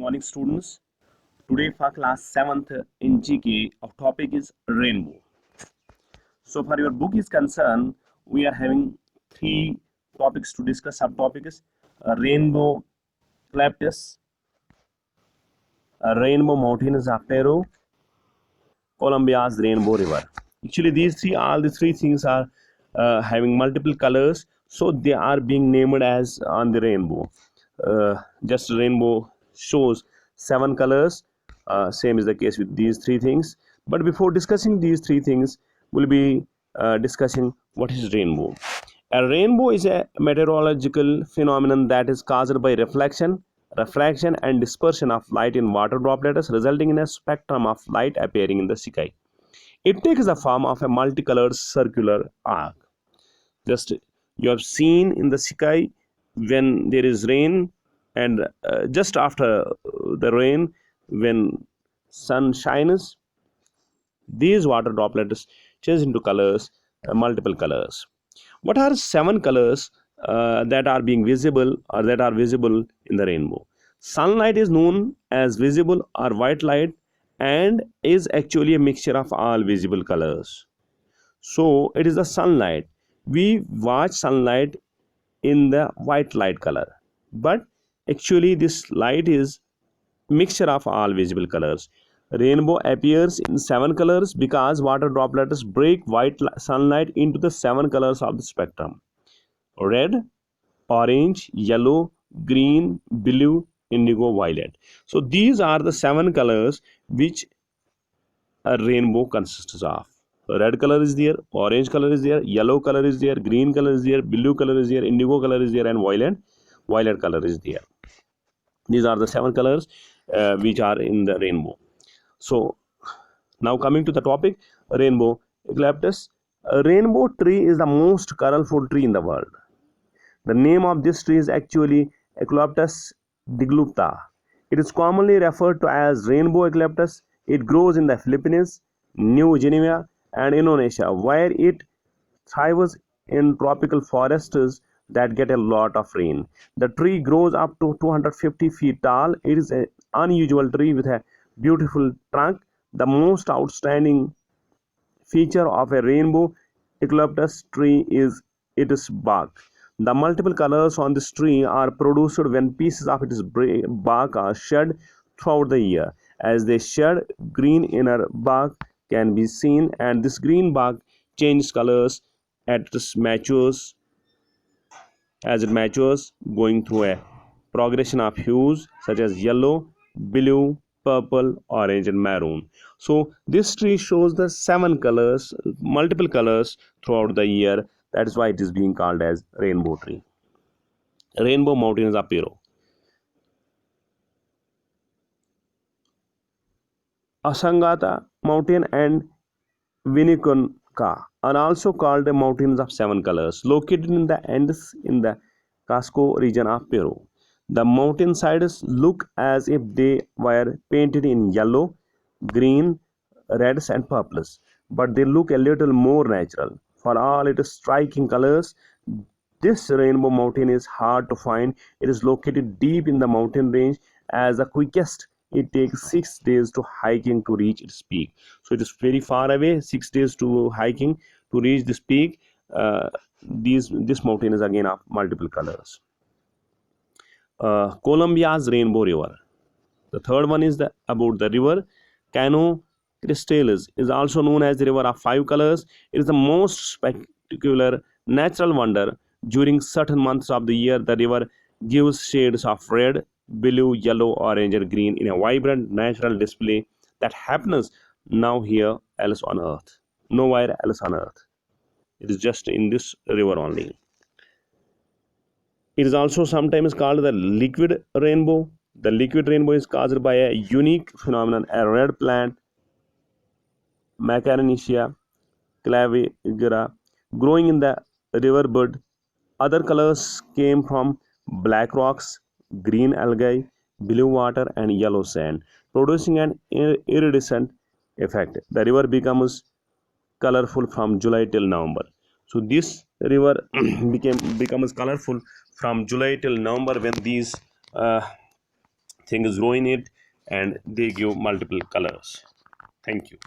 morning, students. Today for class 7th in GK, our topic is rainbow. So for your book is concerned, we are having three topics to discuss. Subtopics: rainbow eclipse, rainbow mountains of Peru, Colombia's rainbow river. Actually, all the three things are having multiple colors, so they are being named as on the rainbow. Just rainbow shows seven colors. Same is the case with these three things. But before discussing these three things, we'll be discussing what is rainbow. A rainbow is a meteorological phenomenon that is caused by reflection, refraction, and dispersion of light in water droplets, resulting in a spectrum of light appearing in the sky. It takes the form of a multicolored circular arc. Just you have seen in the sky when there is rain, and just after the rain, when sun shines, these water droplets change into colors, multiple colors. What are seven colors that are being visible or that are visible in the rainbow? Sunlight is known as visible or white light and is actually a mixture of all visible colors. So it is the sunlight. We watch sunlight in the white light color, but actually this light is mixture of all visible colors. Rainbow appears in seven colors because water droplets break white sunlight into the seven colors of the spectrum: red, orange, yellow, green, blue, indigo, violet. So these are the seven colors which a rainbow consists of. Red color is there, orange color is there, yellow color is there, green color is there, blue color is there, indigo color is there, and violet color is there. These are the seven colors which are in the rainbow. So now coming to the topic, rainbow eclipse. A rainbow tree is the most colorful tree in the world. The name of this tree is actually Eucalyptus diglupta. It is commonly referred to as rainbow eucalyptus. It grows in the Philippines, New Guinea, and Indonesia, where it thrives in tropical forests that get a lot of rain. The tree grows up to 250 feet tall. It is an unusual tree with a beautiful trunk. The most outstanding feature of a rainbow eucalyptus tree is its bark. The multiple colors on this tree are produced when pieces of its bark are shed throughout the year. As they shed, green inner bark can be seen, and this green bark changes colors as it matures, going through a progression of hues such as yellow, blue, purple, orange, and maroon. So this tree shows the seven colors, multiple colors throughout the year. That is why it is being called as rainbow tree. Rainbow mountains of Peru. Asangata mountain and Vinicunca are also called the mountains of seven colors, located in the Andes in the Casco region of Peru. The mountain sides look as if they were painted in yellow, green, reds, and purples, but they look a little more natural. For all its striking colors, this rainbow mountain is hard to find. It is located deep in the mountain range. As the quickest, it takes 6 days to hiking to reach its peak. So it is very far away. 6 days to hiking to reach this peak. This mountain is again of multiple colors. Colombia's rainbow river. The third one is about the river Cano Cristales, is also known as the river of five colors. It is the most spectacular natural wonder. During certain months of the year, the river gives shades of red, blue, yellow, orange, and green in a vibrant natural display that happens now here else on earth. Nowhere else on earth. It is just in this river only. It is also sometimes called the liquid rainbow. The liquid rainbow is caused by a unique phenomenon, a red plant, Macaronesia clavigera, growing in the riverbed. Other colors came from black rocks, green algae, blue water, and yellow sand, producing an iridescent effect. The river becomes colorful from July till November. So this river becomes colorful from July till November when these things grow in it and they give multiple colors. Thank you.